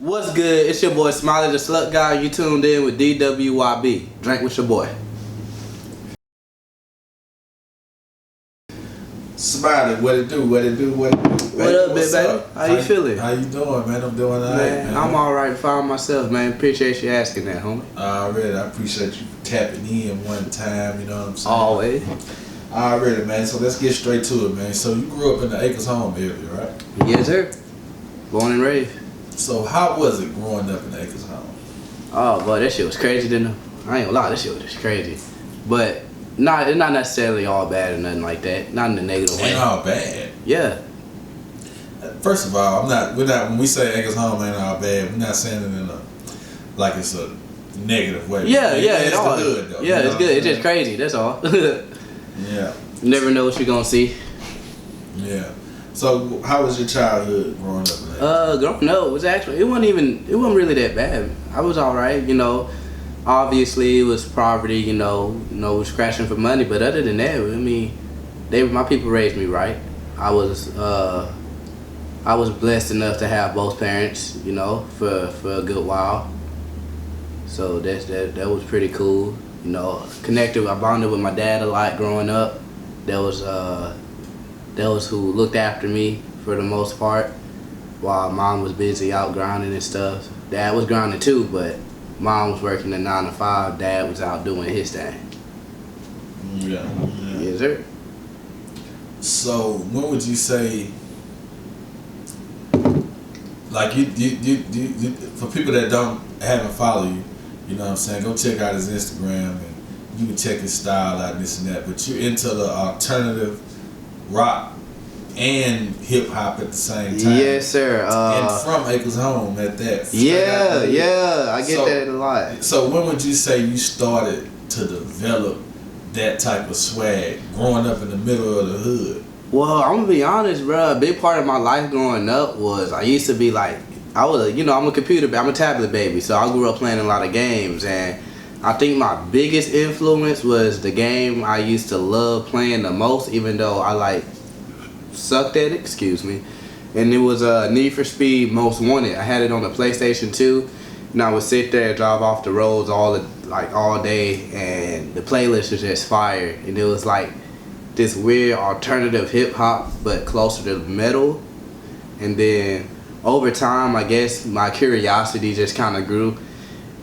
What's good? It's your boy Smiley the Slut Guy. You tuned in with DWYB. Drink with your boy. Smiley, what it do? What up, baby? How you feeling? How you doing, man? I'm doing alright, man. I'm alright. Fine myself, man. Appreciate you asking that, homie. Already, I appreciate you tapping in one time. You know what I'm saying? Always. Already, man. So let's get straight to it, man. So you grew up in the Acres Home area, right? Yes, sir. Born and raised. So how was it growing up in the Acres Home? Oh, boy, that shit was crazy, didn't it? I ain't gonna lie, that shit was just crazy. But it's not necessarily all bad or nothing like that. Not in a negative way. Ain't all bad. Yeah. First of all, we're not when we say Acres Home ain't all bad, we're not saying it in a like it's a negative way. Yeah, it's all good though. Yeah, it's good. It's just crazy. That's all. Yeah. You never know what you're gonna see. Yeah. So how was your childhood growing up in that? Growing up it wasn't really that bad. I was alright, you know. Obviously it was poverty, you know, scratching for money, but other than that, I mean, my people raised me right. I was blessed enough to have both parents, you know, for a good while. So that was pretty cool. You know, I bonded with my dad a lot growing up. That was who looked after me for the most part, while mom was busy out grinding and stuff. Dad was grinding too, but mom was working a 9 to 5. Dad was out doing his thing. Yeah. Yes, sir. So when would you say, like you for people that haven't followed you, you know what I'm saying, go check out his Instagram and you can check his style out and this and that, but you're into the alternative rock and hip hop at the same time. Yes, sir. And from Acres Home at that. Yeah, I get that a lot. So when would you say you started to develop that type of swag growing up in the middle of the hood? Well, I'm gonna be honest, bro. A big part of my life growing up was I used to be like, I'm a tablet baby, so I grew up playing a lot of games, and I think my biggest influence was the game I used to love playing the most, even though I sucked at it, excuse me. And it was Need for Speed Most Wanted. I had it on the PlayStation 2, and I would sit there and drive off the roads all day, and the playlist was just fire. And it was like this weird alternative hip hop, but closer to metal. And then over time, I guess my curiosity just kind of grew.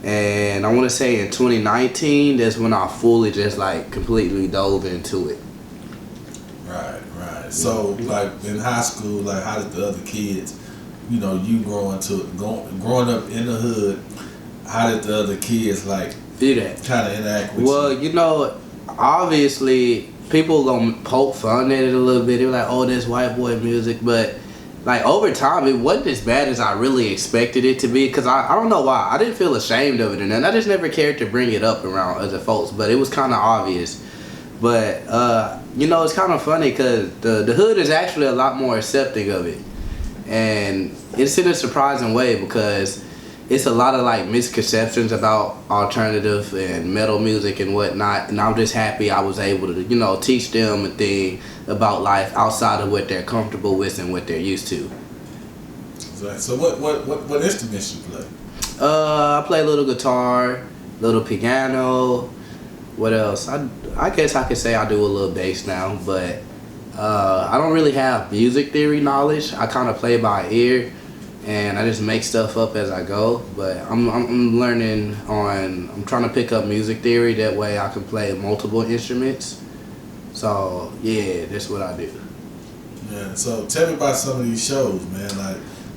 And I want to say in 2019, that's when I fully just completely dove into it. Right. So in high school, how did the other kids, you know, you growing up in the hood, how did the other kids do that? Kind of interact with you? Well, you know, obviously people gonna poke fun at it a little bit. They're like, "Oh, that's white boy music," but over time, it wasn't as bad as I really expected it to be, because I don't know why. I didn't feel ashamed of it or nothing. I just never cared to bring it up around other folks, but it was kind of obvious. But, you know, it's kind of funny because the hood is actually a lot more accepting of it. And it's in a surprising way because it's a lot of misconceptions about alternative and metal music and whatnot. And I'm just happy I was able to, you know, teach them a thing about life outside of what they're comfortable with and what they're used to. So what instruments you play? I play a little guitar, little piano. What else? I guess I could say I do a little bass now, but I don't really have music theory knowledge. I kind of play by ear, and I just make stuff up as I go. But I'm learning I'm trying to pick up music theory. That way I can play multiple instruments. So yeah, that's what I do. Yeah. So tell me about some of these shows, man.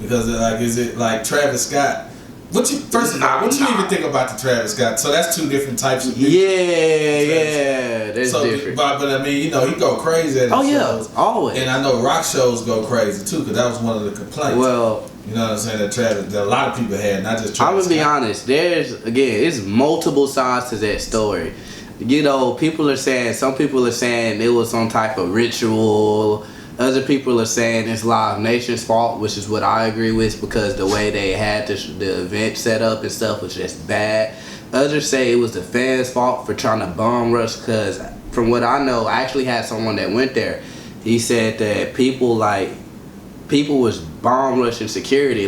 Because is it like Travis Scott? What you even think about the Travis Scott? So that's two different types of music. Yeah, that's different. But I mean, you know, he go crazy at his shows. Always. And I know rock shows go crazy too, because that was one of the complaints. Well, you know what I'm saying, that a lot of people had, not just Travis Scott. I'm gonna be honest. It's multiple sides to that story. You know, some people are saying it was some type of ritual. Other people are saying it's Live Nation's fault, which is what I agree with, because the way they had the event set up and stuff was just bad. Others say it was the fans' fault for trying to bomb rush, because from what I know, I actually had someone that went there. He said that people was bomb rushing security.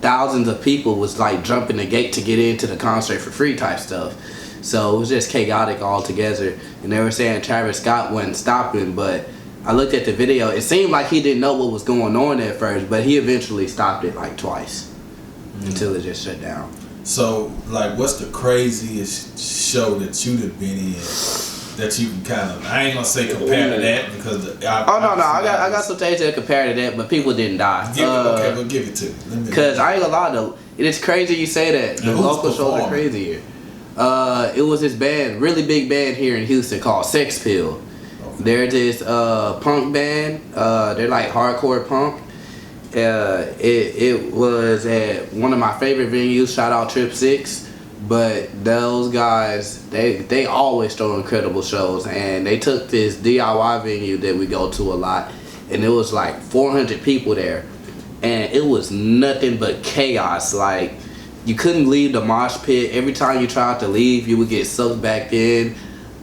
thousands of people was like jumping the gate to get into the concert for free type stuff. So it was just chaotic altogether. And they were saying Travis Scott wasn't stopping, but I looked at the video. It seemed like he didn't know what was going on at first, but he eventually stopped it like twice until it just shut down. So, like, what's the craziest show that you've been in that you can kind of, I ain't gonna say compare to that because I got some things that compare to that, but people didn't die. Okay, we'll give it to me. Because I ain't gonna lie though, it's crazy you say that. The local shows are crazier. It was this band, really big band here in Houston called Sex Pill. Okay. They're this punk band. They're like hardcore punk. It was at one of my favorite venues. Shout out Trip 6. But those guys, they always throw incredible shows, and they took this DIY venue that we go to a lot, and it was like 400 people there, and it was nothing but chaos. Like, you couldn't leave the mosh pit. Every time you tried to leave, you would get sucked back in.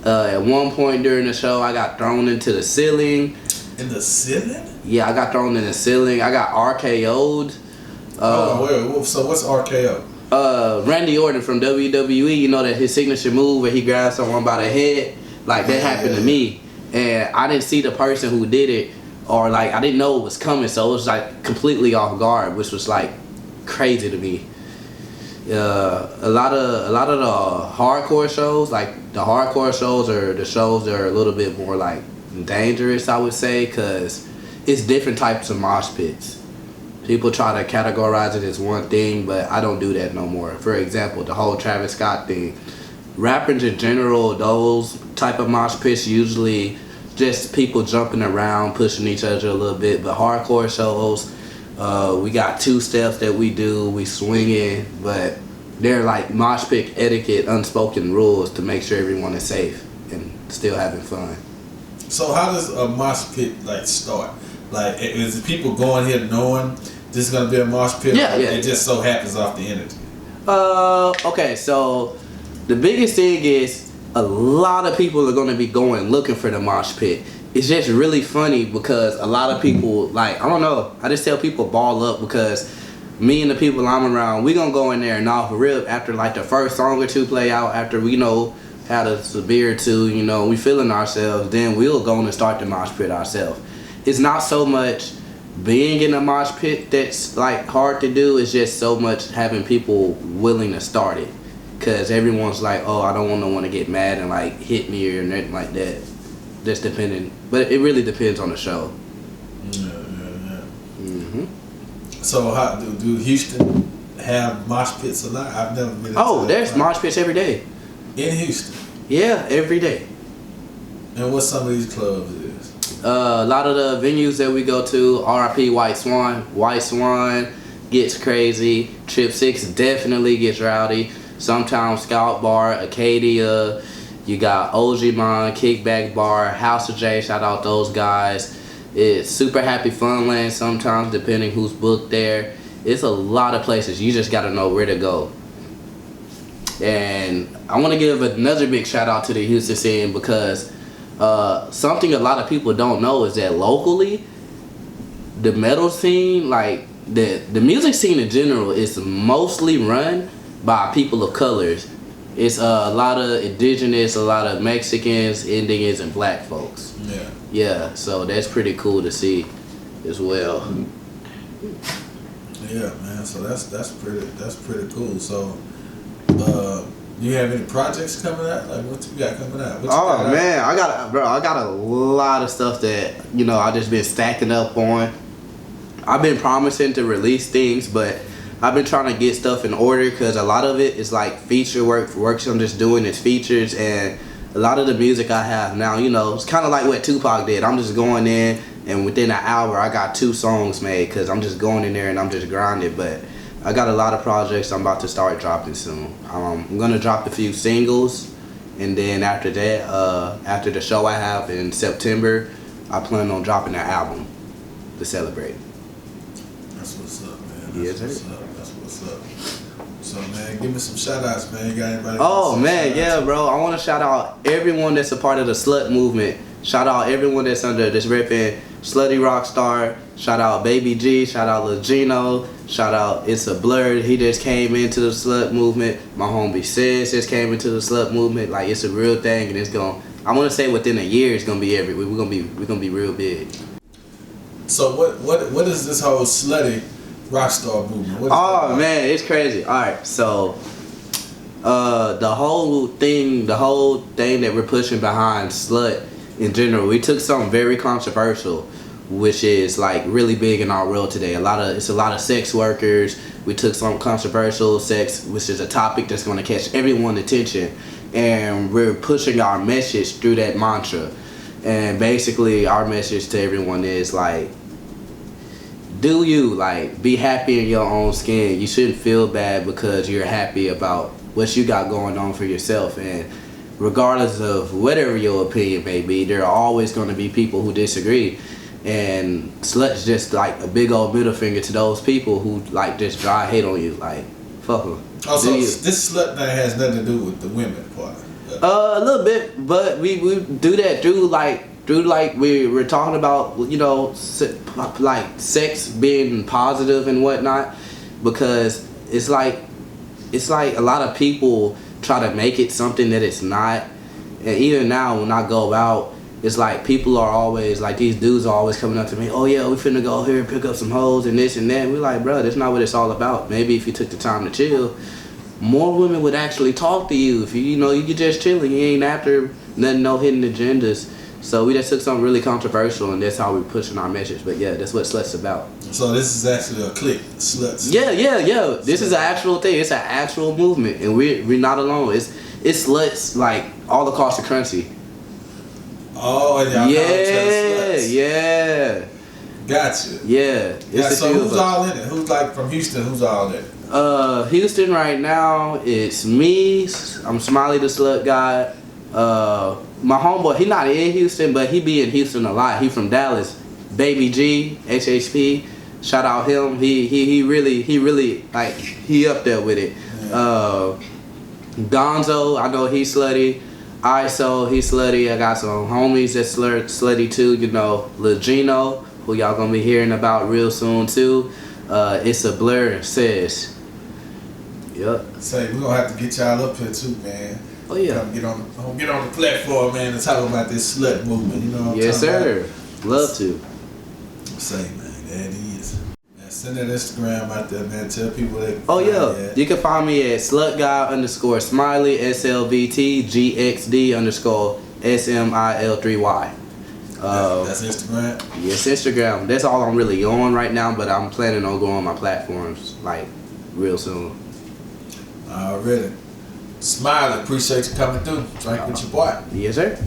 At one point during the show, I got thrown into the ceiling. In the ceiling? Yeah, I got thrown in the ceiling. I got RKO'd. So what's RKO? Randy Orton from WWE, you know that his signature move where he grabs someone by the head, like that happened to me, and I didn't see the person who did it, or like I didn't know it was coming, so it was like completely off guard, which was like crazy to me. A lot of the hardcore shows, like the hardcore shows are the shows that are a little bit more like dangerous, I would say, because it's different types of mosh pits. People try to categorize it as one thing, but I don't do that no more. For example, the whole Travis Scott thing. Rappers in general, those type of mosh pits usually just people jumping around, pushing each other a little bit. But hardcore shows, we got 2 steps that we do, we swing in, but they're like mosh pit etiquette, unspoken rules to make sure everyone is safe and still having fun. So how does a mosh pit like start? Like, is it people going here knowing this is gonna be a mosh pit? Yeah. It just so happens off the energy. Okay, so the biggest thing is a lot of people are gonna be going looking for the mosh pit. It's just really funny because a lot of people, like, I don't know, I just tell people ball up because me and the people I'm around, we gonna go in there and off a rip after like the first song or two play out, after we had a beer or two, we feeling ourselves, then we'll go and start the mosh pit ourselves. It's not so much being in a mosh pit that's like hard to do. It's just so much having people willing to start it, because everyone's like, oh, I don't want no one to get mad and like hit me or anything like that. Just depending, but it really depends on the show. Yeah. Mm-hmm. So how do Houston have mosh pits a lot? I've never been. There's mosh pits every day in Houston. Yeah, every day. And what some of these clubs is? A lot of the venues that we go to, RIP White Swan. White Swan gets crazy. Trip 6 definitely gets rowdy. Sometimes Scout Bar, Acadia. You got Ojimon, Kickback Bar, House of J. Shout out those guys. It's Super Happy Funland sometimes, depending who's booked there. It's a lot of places. You just got to know where to go. And I want to give another big shout out to the Houston scene because something a lot of people don't know is that locally, the metal scene, like the music scene in general, is mostly run by people of colors. It's a lot of indigenous, a lot of Mexicans, Indians, and black folks. Yeah, so that's pretty cool to see as well. Yeah, man. So that's pretty cool. So, you have any projects coming out? Like, what you got coming out? I got a lot of stuff that I just been stacking up on. I've been promising to release things, but I've been trying to get stuff in order because a lot of it is like feature works I'm just doing is features, and a lot of the music I have now, it's kind of like what Tupac did. I'm just going in, and within an hour I got 2 songs made because I'm just going in there and I'm just grinding. But I got a lot of projects I'm about to start dropping soon. I'm gonna drop a few singles, and then after that, after the show I have in September, I plan on dropping an album to celebrate. That's what's up, man. Yes, sir. That's what's up. So, man, give me some shout outs, man. You got anybody? Oh, man, yeah, bro. I want to shout out everyone that's a part of the Slut movement. Shout out everyone that's under this repping Slutty Rockstar. Shout out Baby G. Shout out Lil Gino. Shout out It's a Blur. He just came into the slut movement. My homie Sis just came into the slut movement. Like, it's a real thing, and it's going. I want to say within a year it's gonna be everywhere. We're gonna be real big. So what is this whole slutty rockstar movement? Oh man, it's crazy. All right, so the whole thing that we're pushing behind slut in general, we took something very controversial, which is like really big in our world today. It's a lot of sex workers. We took some controversial sex, which is a topic that's going to catch everyone's attention, and we're pushing our message through that mantra. And basically, our message to everyone is like, do you, like, be happy in your own skin. You shouldn't feel bad because you're happy about what you got going on for yourself. And regardless of whatever your opinion may be, there are always going to be people who disagree. And slut's just like a big old middle finger to those people who like just dry hate on you. Like, fuck them. Also, this slut thing has nothing to do with the women part. A little bit, but we do that through like we're talking about, you know, like sex being positive and whatnot, because it's like a lot of people try to make it something that it's not. And even now when I go out, it's like people are always like, these dudes are always coming up to me, oh yeah, we finna go here and pick up some hoes and this and that. We're like, bro, that's not what it's all about. Maybe if you took the time to chill, more women would actually talk to you. If you know, you just chilling, you ain't after nothing, no hidden agendas. So we just took something really controversial, and that's how we're pushing our message. But yeah, that's what Slut's about. So this is actually a clique, Sluts. Yeah. This is an actual thing. It's an actual movement, and we're not alone. It's Sluts like all across the country. Oh, yeah. Yeah. Gotcha. Yeah. So who's all in it? Who's like from Houston? Who's all in it? Houston right now, it's me. I'm Smiley the Slut guy. My homeboy, he not in Houston, but he be in Houston a lot. He from Dallas. Baby G, HHP. Shout out him. He really like, he up there with it. Yeah. Gonzo, I know he's slutty. ISO, he's slutty. I got some homies that's slutty too. You know, Lil Gino, who y'all gonna be hearing about real soon too. It's a Blur, Sis. Yep. Say, we're gonna have to get y'all up here too, man. Oh yeah. Get on the platform, man, and talk about this slut movement. You know what I'm yes, talking sir. about? Love to. Say, man, there it is. Man, send that Instagram out there, man. Tell people they can find you. You can find me at slutguy_smiley SLVT_GXD_SMIL3Y. That's Instagram? Yes, Instagram. That's all I'm really on right now, but I'm planning on going on my platforms like real soon. Already. Smiley, appreciate you coming through. Drink with your boy. Yes, sir.